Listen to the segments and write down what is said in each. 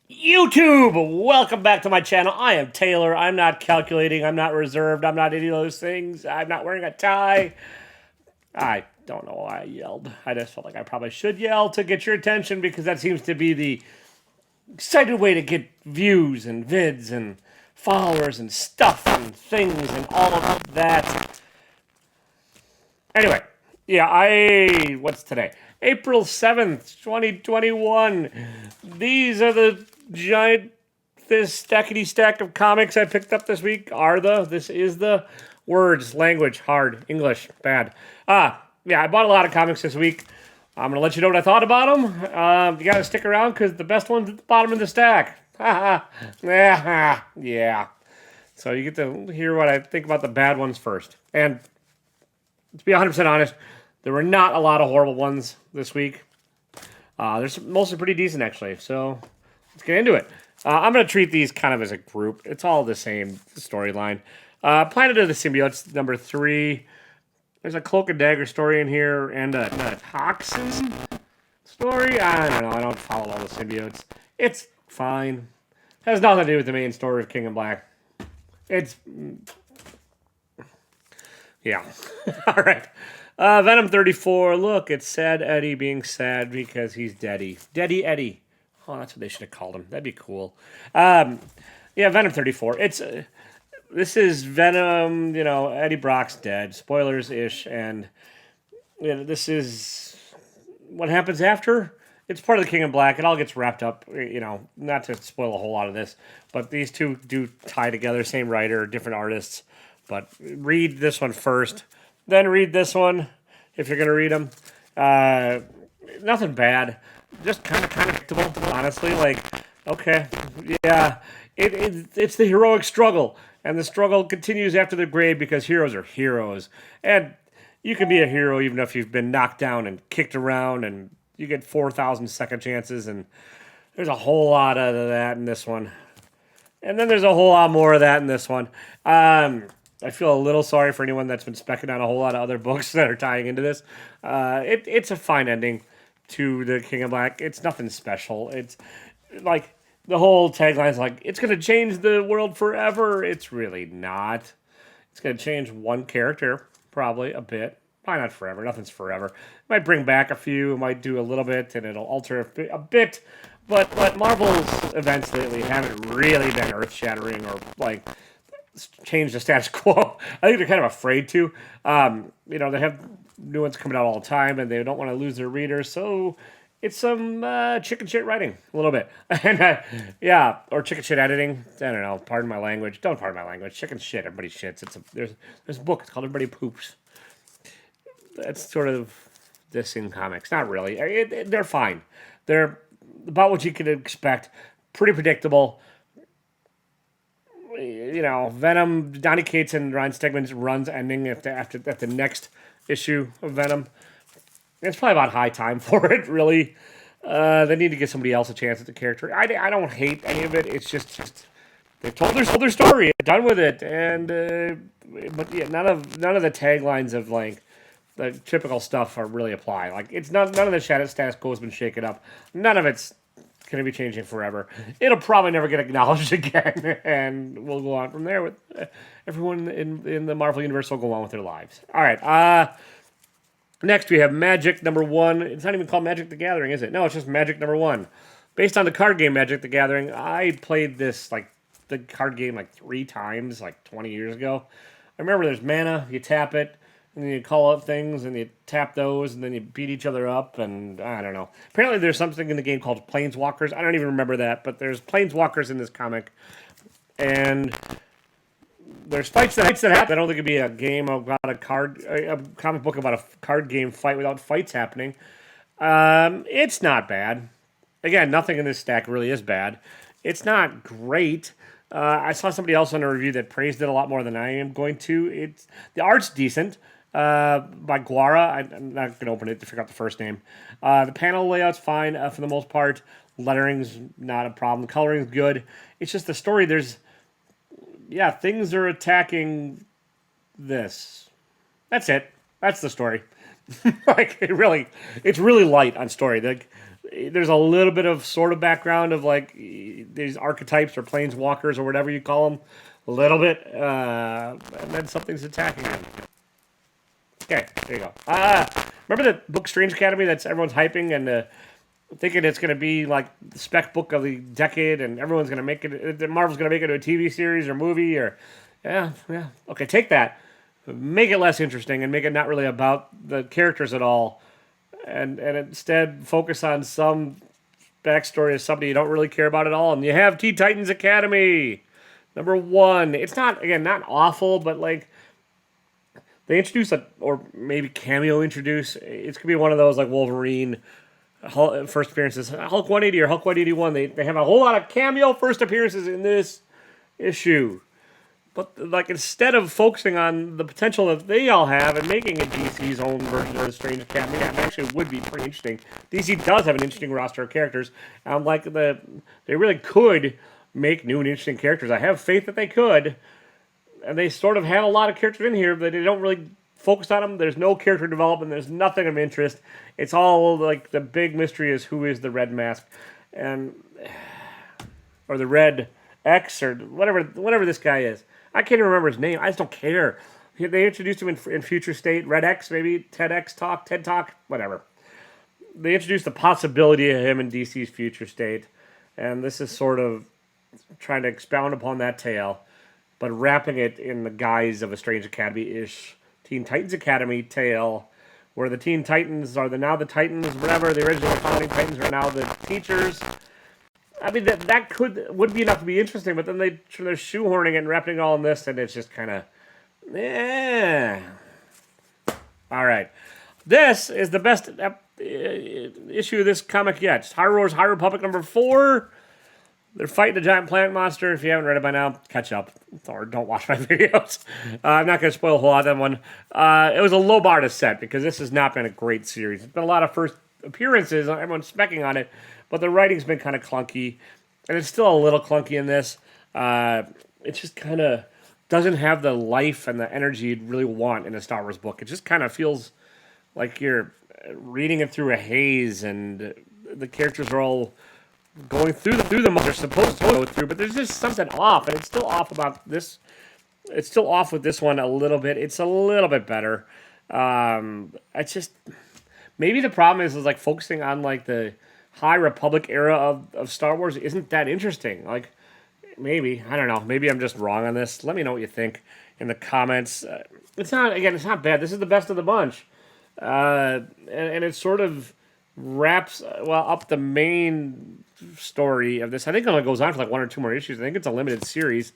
YouTube, welcome back to my channel. I am Taylor. I'm not calculating. I'm not reserved. I'm not any of those things. I'm not wearing a tie. I don't know why I yelled. I just felt like I probably should yell to get your attention because that seems to be the excited way to get views and vids and followers and stuff and things and all of that. Anyway, what's today? April 7th, 2021. These are the this stackety stack of comics I picked up this week. This is the words, language, hard, English, bad. I bought a lot of comics this week. I'm going to let you know what I thought about them. You got to stick around because the best one's at the bottom of the stack. Yeah. So you get to hear what I think about the bad ones first. And to be 100% honest, there were not a lot of horrible ones this week. There's mostly pretty decent, actually. So let's get into it. I'm going to treat these kind of as a group. It's all the same storyline. Planet of the Symbiotes, number 3. There's a Cloak and Dagger story in here, and a Toxin story. I don't know. I don't follow all the symbiotes. It's fine. Has nothing to do with the main story of King in Black. Yeah. All right. Venom 34. Look, it's Sad Eddie being sad because he's Deady. Deady Eddie. Oh, that's what they should have called him. That'd be cool. Venom 34. This is Venom, Eddie Brock's dead. Spoilers-ish. And this is what happens after. It's part of the King in Black. It all gets wrapped up, not to spoil a whole lot of this. But these two do tie together. Same writer, different artists. But read this one first. Then read this one if you're going to read them. Nothing bad. Just kind of predictable, honestly. Okay, yeah. It's the heroic struggle. And the struggle continues after the grave because heroes are heroes. And you can be a hero even if you've been knocked down and kicked around and you get 4,000 second chances. And there's a whole lot of that in this one. And then there's a whole lot more of that in this one. I feel a little sorry for anyone that's been specking on a whole lot of other books that are tying into this. It's a fine ending to the King of Black. It's nothing special. It's like the whole tagline is like, it's going to change the world forever. It's really not. It's going to change one character, probably a bit. Probably not forever. Nothing's forever. It might bring back a few. It might do a little bit, and it'll alter a bit. But Marvel's events lately haven't really been earth-shattering or change the status quo. I think they're kind of afraid to. They have new ones coming out all the time, and they don't want to lose their readers. So it's some chicken shit writing, a little bit, and or chicken shit editing. I don't know. Pardon my language. Don't pardon my language. Chicken shit. Everybody shits. There's a book. It's called Everybody Poops. That's sort of this in comics. Not really. They're fine. They're about what you could expect. Pretty predictable. Venom, Donny Cates and Ryan Stegman's runs ending at the next issue of Venom. It's probably about high time for it, really. They need to give somebody else a chance at the character. I don't hate any of it. It's just they told their story, done with it, and none of the taglines of the typical stuff are really apply. None of the status quo has been shaken up. None of it's going to be changing forever. It'll probably never get acknowledged again, and we'll go on from there with everyone in the Marvel Universe will go on with their lives. All right. Next, we have Magic number 1. It's not even called Magic the Gathering, is it? No, it's just Magic number 1. Based on the card game Magic the Gathering, I played this, the card game, 3 times, 20 years ago. I remember there's mana, you tap it, and then you call up things, and you tap those, and then you beat each other up, and I don't know. Apparently there's something in the game called Planeswalkers. I don't even remember that, but there's Planeswalkers in this comic. And there's fights that happen. I don't think it'd be a game about a comic book about a card game fight without fights happening. It's not bad. Again, nothing in this stack really is bad. It's not great. I saw somebody else on a review that praised it a lot more than I am going to. The art's decent. By Guara. I'm not going to open it to figure out the first name. The panel layout's fine for the most part. Lettering's not a problem. The coloring's good. It's just the story. Things are attacking this. That's it. That's the story. It's really light on story. There's a little bit of sort of background of these archetypes or planeswalkers or whatever you call them a little bit, and then something's attacking them. Okay, there you go. Remember the book Strange Academy that's everyone's hyping and thinking it's going to be like the spec book of the decade and everyone's going to make it, Marvel's going to make it into a TV series or movie or, yeah. Okay, take that, make it less interesting and make it not really about the characters at all and instead focus on some backstory of somebody you don't really care about at all. And you have Teen Titans Academy, #1. It's not, again, not awful, but like, they introduce or maybe cameo introduce. It's gonna be one of those like Wolverine first appearances, Hulk 180 or Hulk 181. They have a whole lot of cameo first appearances in this issue, but like instead of focusing on the potential that they all have and making it DC's own version of the Strange Academy, that actually would be pretty interesting. DC does have an interesting roster of characters. Like they really could make new and interesting characters. I have faith that they could. And they sort of have a lot of characters in here, but they don't really focus on them. There's no character development. There's nothing of interest. It's all like the big mystery is who is the Red Mask, or the Red X, or whatever this guy is. I can't even remember his name. I just don't care. They introduced him in Future State, Red X, maybe TED Talk, whatever. They introduced the possibility of him in DC's Future State, and this is sort of trying to expound upon that tale, but wrapping it in the guise of a Strange Academy-ish Teen Titans Academy tale, where the Teen Titans are now the Titans, whatever, the original founding Titans are now the teachers. I mean, that would be enough to be interesting, but then they're shoehorning it and wrapping it all in this, and it's just kind of, All right. This is the best issue of this comic yet. Star Wars High Republic #4. They're fighting a giant planet monster. If you haven't read it by now, catch up. Or don't watch my videos. I'm not going to spoil a whole lot of that one. It was a low bar to set because this has not been a great series. It's been a lot of first appearances. Everyone's specking on it. But the writing's been kind of clunky. And it's still a little clunky in this. It just kind of doesn't have the life and the energy you'd really want in a Star Wars book. It just kind of feels like you're reading it through a haze. And the characters are all going through the they're supposed to go through, but there's just something off, and it's still off about this. It's still off with this one a little bit. It's a little bit better. It's just maybe the problem is like focusing on like the High Republic era of Star Wars isn't that interesting. Like maybe I don't know. Maybe I'm just wrong on this. Let me know what you think in the comments. It's not bad. This is the best of the bunch, and it sort of wraps up the main story of this. I think it only goes on for like 1 or 2 more issues. I think it's a limited series.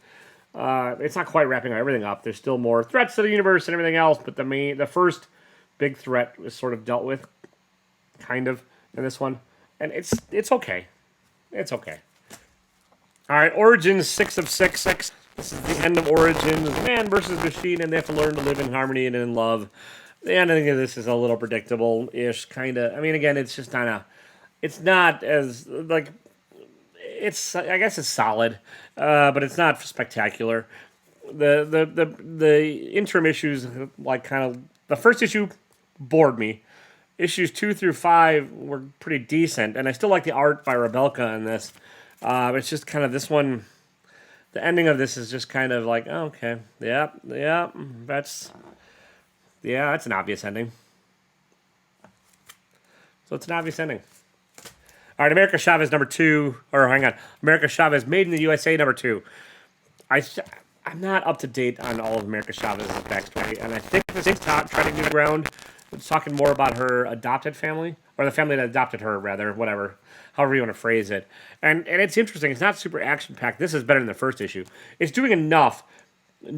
It's not quite wrapping everything up. There's still more threats to the universe and everything else, but the first big threat is sort of dealt with, kind of, in this one. And it's okay. It's okay. All right, Origins 6 of 6. This is the end of Origins. Man versus machine, and they have to learn to live in harmony and in love. The ending of this is a little predictable-ish, kind of. I mean, again, it's just kind of... It's not as, like... I guess it's solid, but it's not spectacular. The interim issues, like, kind of... The first issue bored me. Issues 2 through 5 were pretty decent, and I still like the art by Rebelka in this. It's just kind of this one... The ending of this is just kind of like, oh, okay, yeah, that's an obvious ending. So it's an obvious ending. All right, America Chavez #2, or hang on, America Chavez Made in the USA #2. I'm not up to date on all of America Chavez's backstory, and I think this is treading new ground. It's talking more about her adopted family, or the family that adopted her, rather, whatever, however you want to phrase it. And it's interesting. It's not super action-packed. This is better than the first issue. It's doing enough,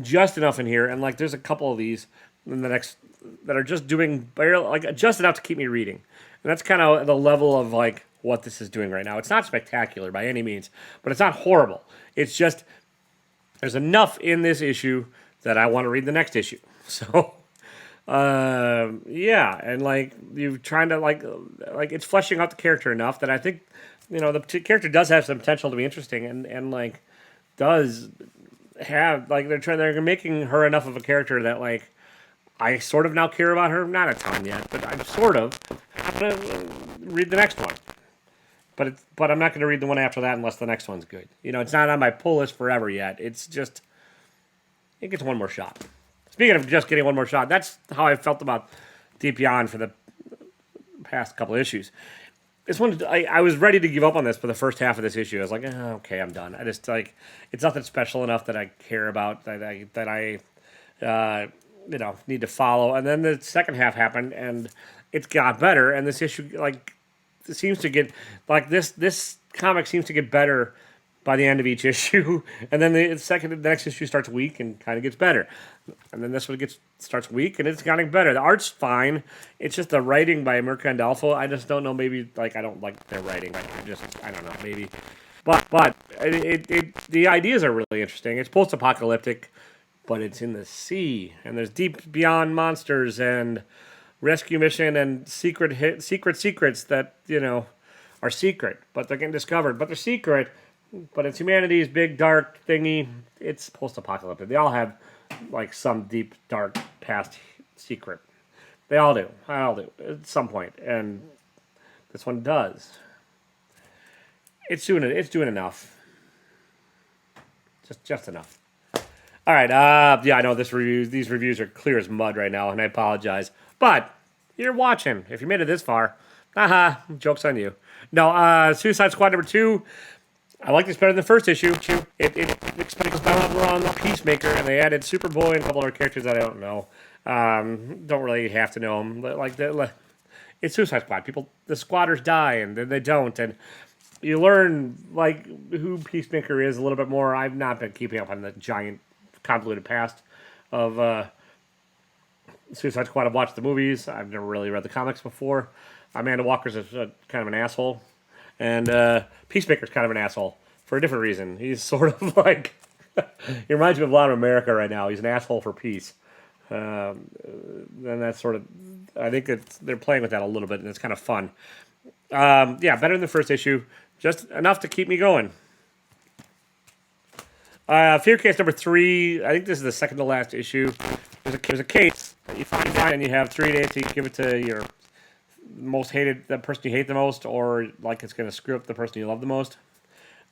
just enough in here, and like there's a couple of these in the next that are just doing barely, like just enough to keep me reading. And that's kind of the level of like what this is doing right now. It's not spectacular by any means, but it's not horrible. It's just there's enough in this issue that I want to read the next issue. So. And like you're trying to like it's fleshing out the character enough that I think the character does have some potential to be interesting and like does have like they're making her enough of a character that like I sort of now care about her, not a ton yet, but I'm sort of gonna read the next one. but I'm not going to read the one after that unless the next one's good. It's not on my pull list forever yet. It's just it gets one more shot. Speaking of just getting one more shot, that's how I felt about Dpine for the past couple of issues. This one, I was ready to give up on this for the first half of this issue. I was like, okay, I'm done. I just it's nothing special enough that I care about that I need to follow. And then the second half happened, and it got better. And this issue seems to get this comic seems to get better by the end of each issue, and then the next issue starts weak and kind of gets better, and then this one starts weak and it's getting better. The art's fine. It's just the writing by Mercandolfo. I just don't know. Maybe I don't like their writing. I don't know. Maybe, but the ideas are really interesting. It's post-apocalyptic, but it's in the sea, and there's deep beyond monsters and rescue mission and secrets that are secret, but they're getting discovered. But they're secret. But it's humanity's big dark thingy. It's post-apocalyptic. They all have some deep dark past secret. They all do. At some point, and this one does. It's doing it. It's doing enough. Just enough. All right. I know these reviews are clear as mud right now, and I apologize. But you're watching. If you made it this far, joke's on you. No. Suicide Squad number 2. I like this better than the first issue. It expands on Peacemaker, and they added Superboy and a couple other characters that I don't know. Don't really have to know them. It's Suicide Squad. The squatters die, and then they don't. And you learn who Peacemaker is a little bit more. I've not been keeping up on the giant convoluted past of Suicide Squad. I've watched the movies. I've never really read the comics before. Amanda Walker's kind of an asshole. And Peacemaker's kind of an asshole for a different reason. He's sort of he reminds me of a lot of America right now. He's an asshole for peace. And that's sort of, I think they're playing with that a little bit, and it's kind of fun. Better than the first issue. Just enough to keep me going. Fear Case number 3. I think this is the second to last issue. There's a case that you find and you have 3 days to give it to your the person you hate the most, or it's going to screw up the person you love the most.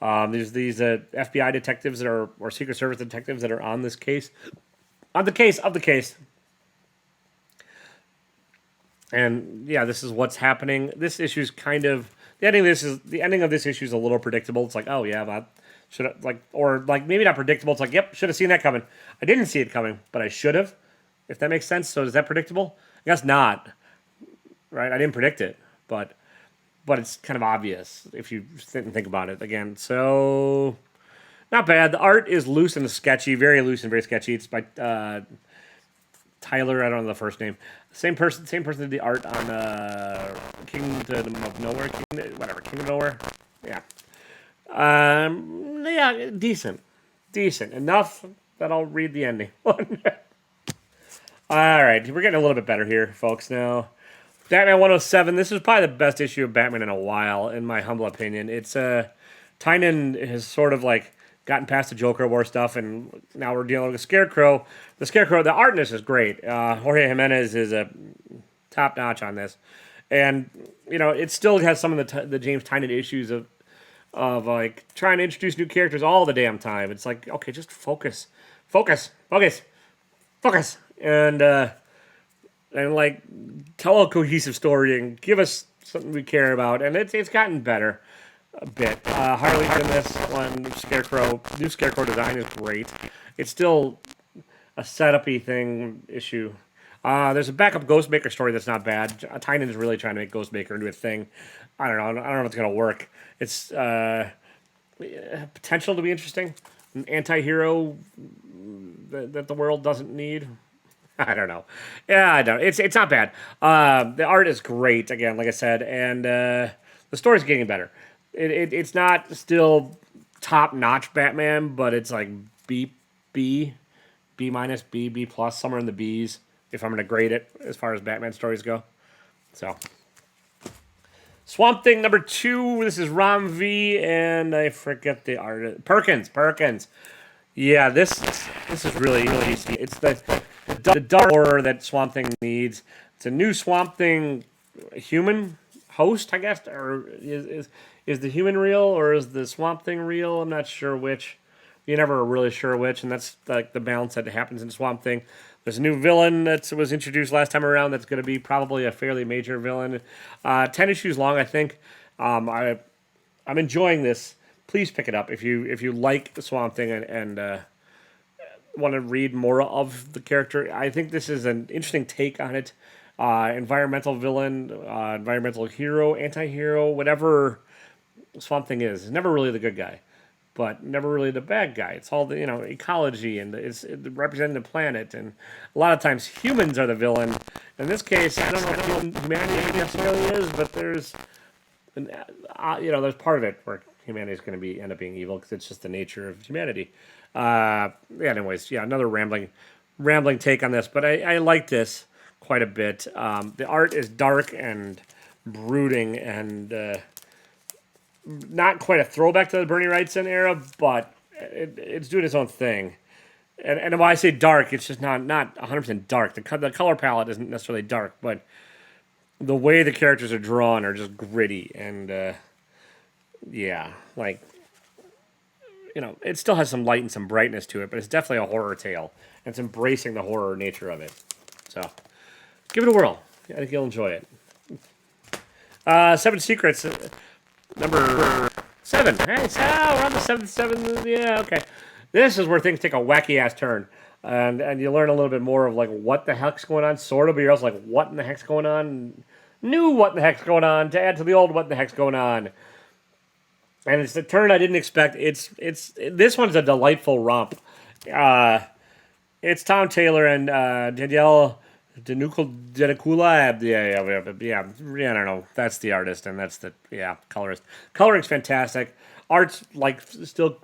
There's these FBI detectives or Secret Service detectives that are on this case. On the case of the case. And this is what's happening. This issue's kind of the ending of this issue is a little predictable. It's maybe not predictable. It's yep, should have seen that coming. I didn't see it coming, but I should have. If that makes sense. So is that predictable? I guess not. Right, I didn't predict it, but it's kind of obvious if you sit and think about it again. So, not bad. The art is loose and sketchy, very loose and very sketchy. It's by Tyler. I don't know the first name. Same person did the art on Kingdom of Nowhere. Kingdom of Nowhere. Yeah. Decent enough that I'll read the ending. All right, we're getting a little bit better here, folks. Now. Batman 107, this is probably the best issue of Batman in a while, in my humble opinion. It's, Tynan has sort of, gotten past the Joker War stuff, and now we're dealing with the Scarecrow. The artness is great. Jorge Jimenez is top-notch on this. And, it still has some of the James Tynan issues of trying to introduce new characters all the damn time. It's okay, just focus. And tell a cohesive story and give us something we care about. And it's gotten better a bit. Harley's in this one. New Scarecrow design is great. It's still a setup-y issue. There's a backup Ghostmaker story that's not bad. Tynan is really trying to make Ghostmaker into a thing. I don't know if it's going to work. It's potential to be interesting. An anti-hero that the world doesn't need. I don't know. Yeah, I don't. It's not bad. The art is great, again, like I said, and the story's getting better. It's not still top-notch Batman, but it's B minus, B plus, somewhere in the Bs, if I'm going to grade it as far as Batman stories go. So, Swamp Thing number 2. This is Ram V, and I forget the art. Perkins. Yeah, this is really easy. It's the dark horror that Swamp Thing needs. It's a new Swamp Thing human. host, I guess, or is the human real or is the Swamp Thing real? I'm not sure which. You're never really sure which, and that's like the balance that happens in Swamp Thing. There's a new villain that was introduced last time around that's going to be probably a fairly major villain. 10 issues long, I think. I'm enjoying this. Please pick it up if you like Swamp Thing and want to read more of the character. I think this is an interesting take on it. Environmental villain, environmental hero, anti-hero, whatever Swamp Thing is. He's never really the good guy, but never really the bad guy. It's all the ecology and it's representing the planet, and a lot of times humans are the villain. In this case, I don't know if humanity necessarily is, but there's there's part of it where humanity is going to end up being evil because it's just the nature of humanity. Anyways, another rambling take on this, but I like this quite a bit. The art is dark and brooding and not quite a throwback to the Bernie Wrightson era, but it's doing its own thing. And when I say dark, it's just not 100% dark. The color palette isn't necessarily dark, but the way the characters are drawn are just gritty and it still has some light and some brightness to it, but it's definitely a horror tale. And it's embracing the horror nature of it. So, give it a whirl. I think you'll enjoy it. 7 Secrets, number 7. Hey, we're on the 7th. Yeah, okay. This is where things take a wacky-ass turn. And you learn a little bit more of, like, what the heck's going on, sort of, but you're also like, what in the heck's going on? New what in the heck's going on to add to the old what in the heck's going on. And it's the turn I didn't expect. This one's a delightful romp. It's Tom Taylor and Danielle Denukula. Yeah, I don't know. That's the artist, and that's the colorist. Coloring's fantastic. Art's still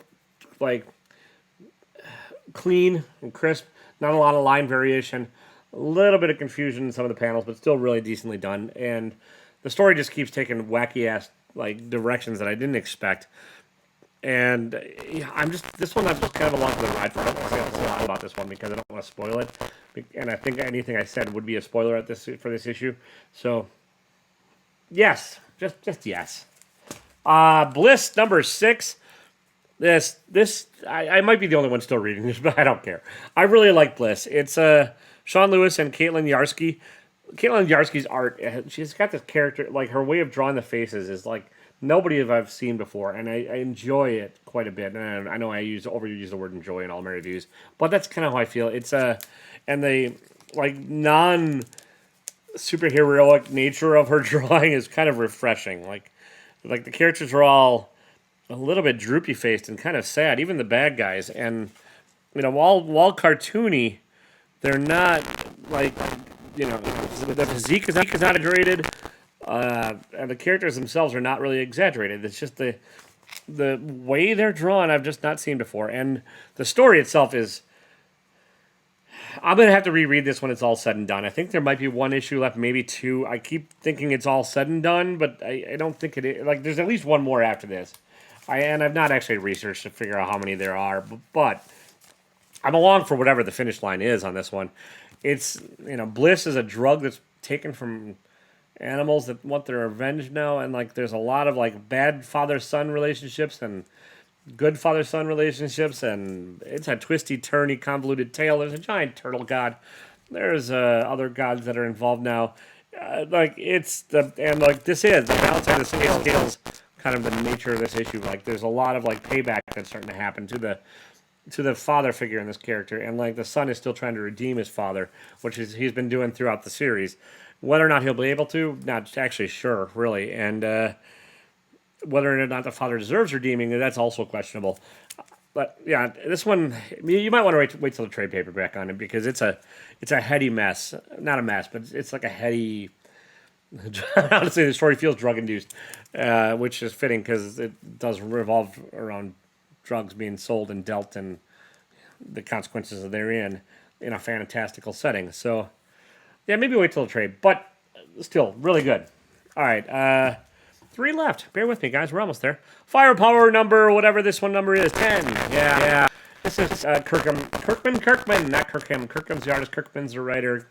clean and crisp. Not a lot of line variation. A little bit of confusion in some of the panels, but still really decently done. And the story just keeps taking wacky ass directions that I didn't expect. And I'm just kind of along for the ride for it. I don't want to say a lot about this one because I don't want to spoil it. And I think anything I said would be a spoiler for this issue. So, yes, just yes. Bliss number 6. This I might be the only one still reading this, but I don't care. I really like Bliss. It's Sean Lewis and Caitlin Yarsky. Caitlin Yarsky's art, she's got this character, her way of drawing the faces is like nobody I've seen before, and I enjoy it quite a bit. And I know I overuse the word enjoy in all my reviews, but that's kind of how I feel. It's and the non superheroic nature of her drawing is kind of refreshing. Like the characters are all a little bit droopy faced and kind of sad, even the bad guys. And while cartoony, they're not the physique is not exaggerated, and the characters themselves are not really exaggerated. It's just the way they're drawn I've just not seen before. And the story itself is... I'm going to have to reread this when it's all said and done. I think there might be 1 issue left, maybe 2. I keep thinking it's all said and done, but I don't think it is. There's at least 1 more after this. I've not actually researched to figure out how many there are, but I'm along for whatever the finish line is on this one. It's, Bliss is a drug that's taken from animals that want their revenge now, and there's a lot of bad father-son relationships and good father-son relationships, and it's a twisty, turny, convoluted tale. There's a giant turtle god. There's other gods that are involved now. This is the balance of the scales, kind of the nature of this issue. There's a lot of payback that's starting to happen to the father figure in this character, and the son is still trying to redeem his father, which he's been doing throughout the series. Whether or not he'll be able to, not actually sure, really, and whether or not the father deserves redeeming, that's also questionable. But yeah, this one you might want to wait till the trade paperback on it because it's a heady mess, not a mess, but it's a heady. Honestly, the story feels drug induced, which is fitting because it does revolve around drugs being sold and dealt and the consequences therein in a fantastical setting. So, yeah, maybe wait till the trade, but still really good. All right, 3 left. Bear with me, guys. We're almost there. Firepower number, whatever this one number is, 10. Yeah. This is Kirkman, not Kirkham. Kirkham's the artist. Kirkman's the writer.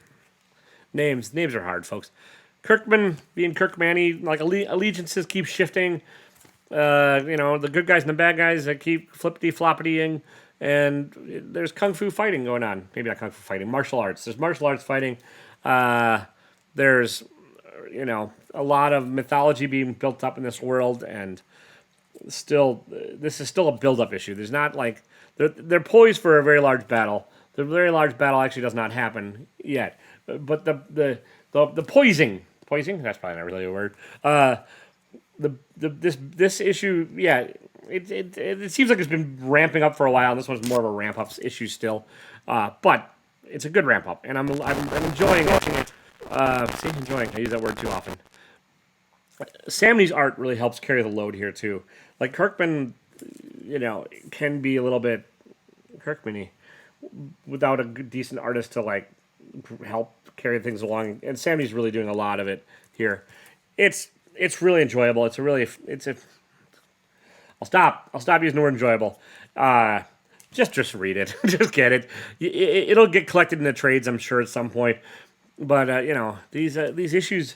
Names are hard, folks. Kirkman being Kirkman-y, like allegiances keep shifting. The good guys and the bad guys that keep flippity-floppitying, and there's kung fu fighting going on. Maybe not kung fu fighting, martial arts. There's martial arts fighting. There's, a lot of mythology being built up in this world, and this is still a build-up issue. There's not like they're poised for a very large battle. The very large battle actually does not happen yet, but the poising, that's probably not really a word. This issue, yeah, it seems like it's been ramping up for a while, and this one's more of a ramp up issue still, but it's a good ramp up, and I'm enjoying watching it. Enjoying. I use that word too often. Sam Nee's art really helps carry the load here too. Like Kirkman, can be a little bit Kirkman-y without a decent artist to like help carry things along. And Sam Nee's really doing a lot of it here. It's really enjoyable. I'll stop using the word enjoyable. Just read it. Just get it. It'll get collected in the trades, I'm sure, at some point. But these issues,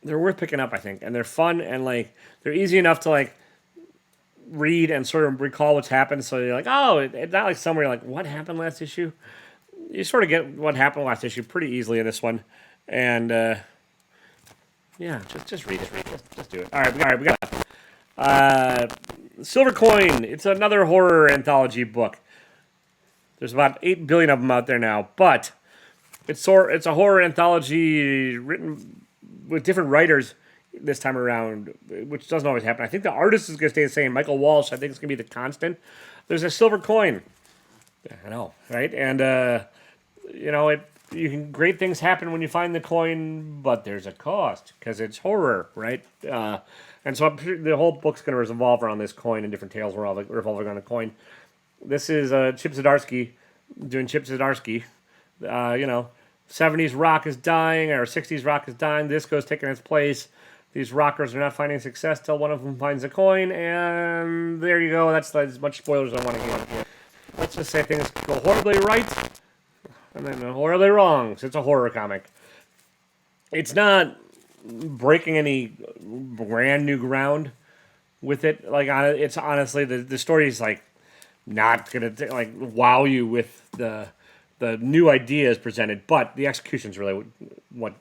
they're worth picking up, I think, and they're fun, and like they're easy enough to like read and sort of recall what's happened. So you're like, oh, it's not like somewhere you're like, what happened last issue? You sort of get what happened last issue pretty easily in this one, and just read it. Just do it. All right, we got Silver Coin. It's another horror anthology book. There's about 8 billion of them out there now, but it's a horror anthology written with different writers this time around, which doesn't always happen. I think the artist is going to stay the same. Michael Walsh, I think, is going to be the constant. There's a Silver Coin. I know, right? And, great things happen when you find the coin, but there's a cost because it's horror, right? And so the whole book's going to revolve around this coin, and different tales revolving around the coin. This is Chip Zdarsky doing Chip Zdarsky. 70s rock is dying, or 60s rock is dying. Disco's taking its place. These rockers are not finding success till one of them finds a coin, and there you go. That's as much spoilers as I want to give. Let's just say things go horribly right, and then horribly wrong. So it's a horror comic. It's not breaking any brand new ground with it. Like, it's honestly the story is like not gonna like wow you with the new ideas presented, but the execution's really what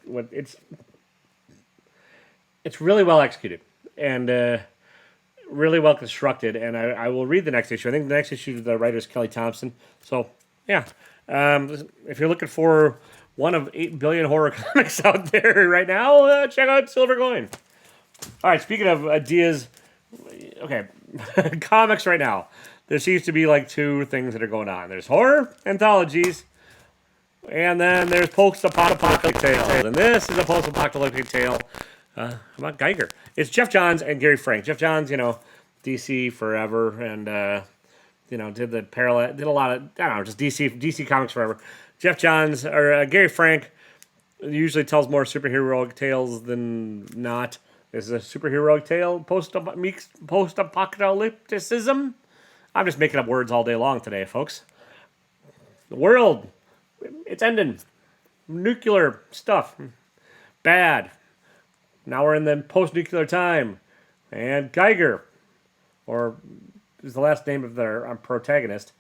it's really well executed and really well constructed. And I will read the next issue. I think the next issue the writer is Kelly Thompson. So yeah, if you're looking for one of 8 billion horror comics out there right now, check out Silver Coin. All right, speaking of ideas, okay, comics right now. There seems to be like two things that are going on. There's horror anthologies, and then there's post-apocalyptic tales. And this is a post-apocalyptic tale about Geiger. It's Jeff Johns and Gary Frank. Jeff Johns, DC forever, and did a lot of just DC comics forever. Jeff Johns or Gary Frank usually tells more superheroic tales than not. This is a superheroic tale, post-apocalypticism. I'm just making up words all day long today, folks. The world, it's ending. Nuclear stuff, bad. Now we're in the post-nuclear time. And Geiger, or is the last name of their protagonist,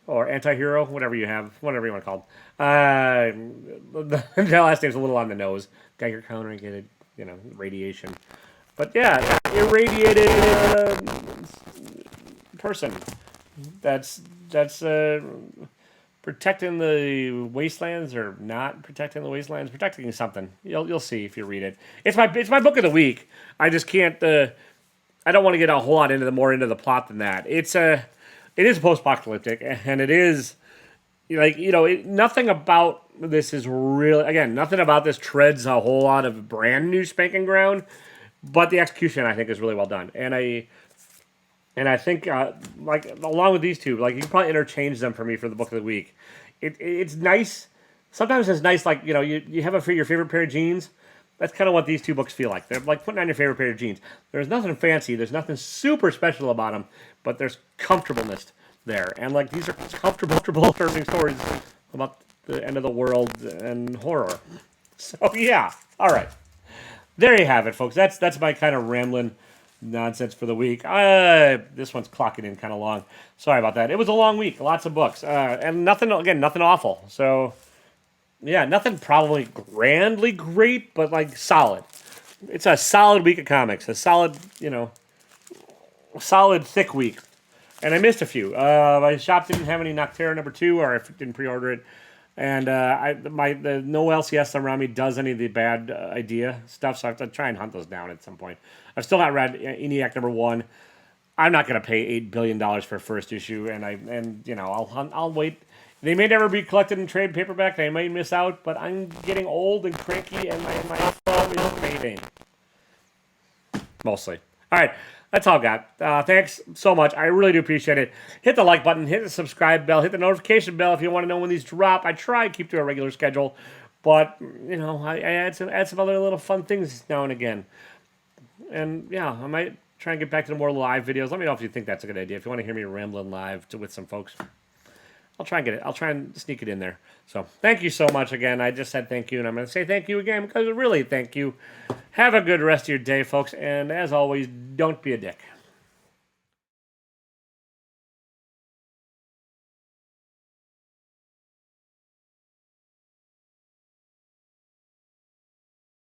or anti-hero, whatever you want to call him. The last name's a little on the nose. Geiger countering, radiation. But yeah, irradiated person that's protecting the wastelands, or not protecting the wastelands, protecting something. You'll see if you read it. It's my book of the week. I just can't. I don't want to get a whole lot into the plot than that. It is post-apocalyptic, and it is nothing about this is really, again, nothing about this treads a whole lot of brand new spanking ground, but the execution I think is really well done, and I think along with these two, you can probably interchange them for me for the book of the week. It's nice. Sometimes it's nice, you have your favorite pair of jeans. That's kind of what these two books feel like. They're like putting on your favorite pair of jeans. There's nothing fancy. There's nothing super special about them, but there's comfortableness there. And these are comfortable, disturbing stories about the end of the world and horror. So yeah, all right. there you have it, folks. That's my kind of rambling nonsense for the week. This one's clocking in kind of long. Sorry about that. It was a long week, lots of books, and nothing awful. So yeah, nothing probably grandly great, but like solid. It's a solid week of comics, a solid, solid thick week. And I missed a few. My shop didn't have any Noctera #2, or I didn't pre-order it. And no LCS around me does any of the bad idea stuff, so I have to try and hunt those down at some point. I've still not read ENIAC #1. I'm not going to pay $8 billion for a first issue, and I'll wait. They may never be collected in trade paperback. I might miss out, but I'm getting old and cranky, and my phone is fading. Mostly. All right. That's all I got. Thanks so much. I really do appreciate it. Hit the like button, hit the subscribe bell, hit the notification bell if you want to know when these drop. I try and keep to a regular schedule, but I add some other little fun things now and again. And yeah, I might try and get back to the more live videos. Let me know if you think that's a good idea. If you want to hear me rambling live with some folks, I'll try and get it. I'll try and sneak it in there. So thank you so much again. I just said thank you, and I'm going to say thank you again because really thank you. Have a good rest of your day, folks. And as always, don't be a dick.